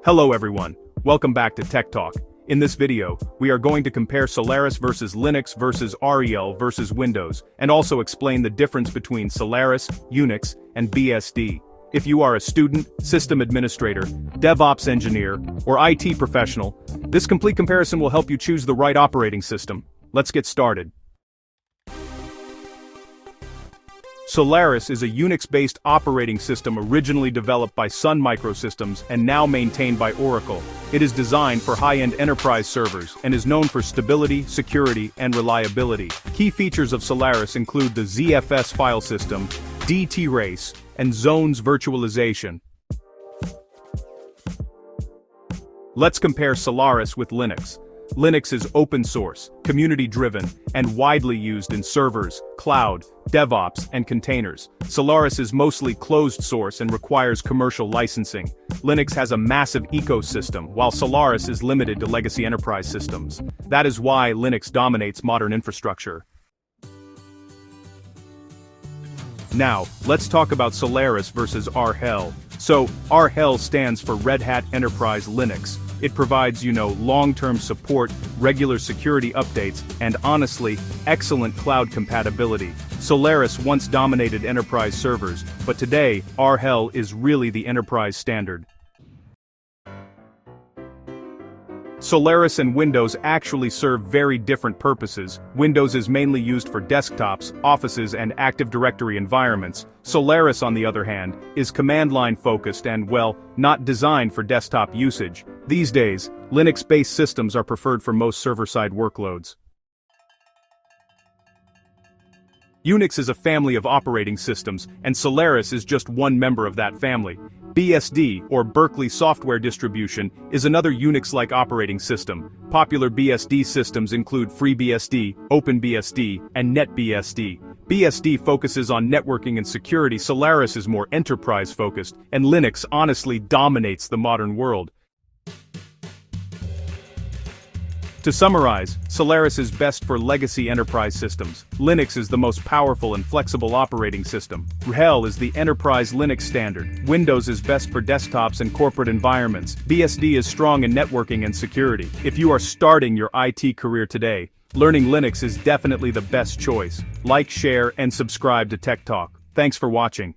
Hello everyone, welcome back to Tech Talk. In this video, we are going to compare Solaris versus Linux versus RHEL versus Windows, and also explain the difference between Solaris, Unix, and BSD. If you are a student, system administrator, DevOps engineer, or IT professional, this complete comparison will help you choose the right operating system. Let's get started. Solaris is a Unix-based operating system originally developed by Sun Microsystems and now maintained by Oracle. It is designed for high-end enterprise servers and is known for stability, security, and reliability. Key features of Solaris include the ZFS file system, DT-Race, and Zones virtualization. Let's compare Solaris with Linux. Linux is open source, community-driven, and widely used in servers, cloud, DevOps, and containers. Solaris is mostly closed source and requires commercial licensing. Linux has a massive ecosystem, while Solaris is limited to legacy enterprise systems. That is why Linux dominates modern infrastructure. Now, let's talk about Solaris versus RHEL. So, RHEL stands for Red Hat Enterprise Linux. It provides, long-term support, regular security updates, and honestly, excellent cloud compatibility. Solaris once dominated enterprise servers, but today, RHEL is really the enterprise standard. Solaris and Windows actually serve very different purposes. Windows is mainly used for desktops, offices, and Active Directory environments. Solaris, on the other hand, is command-line focused and, not designed for desktop usage. These days, Linux-based systems are preferred for most server-side workloads. Unix is a family of operating systems, and Solaris is just one member of that family. BSD, or Berkeley Software Distribution, is another Unix-like operating system. Popular BSD systems include FreeBSD, OpenBSD, and NetBSD. BSD focuses on networking and security, Solaris is more enterprise-focused, and Linux honestly dominates the modern world. To summarize, Solaris is best for legacy enterprise systems. Linux is the most powerful and flexible operating system. RHEL is the enterprise Linux standard. Windows is best for desktops and corporate environments. BSD is strong in networking and security. If you are starting your IT career today, learning Linux is definitely the best choice. Like, share, and subscribe to Tech Talk. Thanks for watching.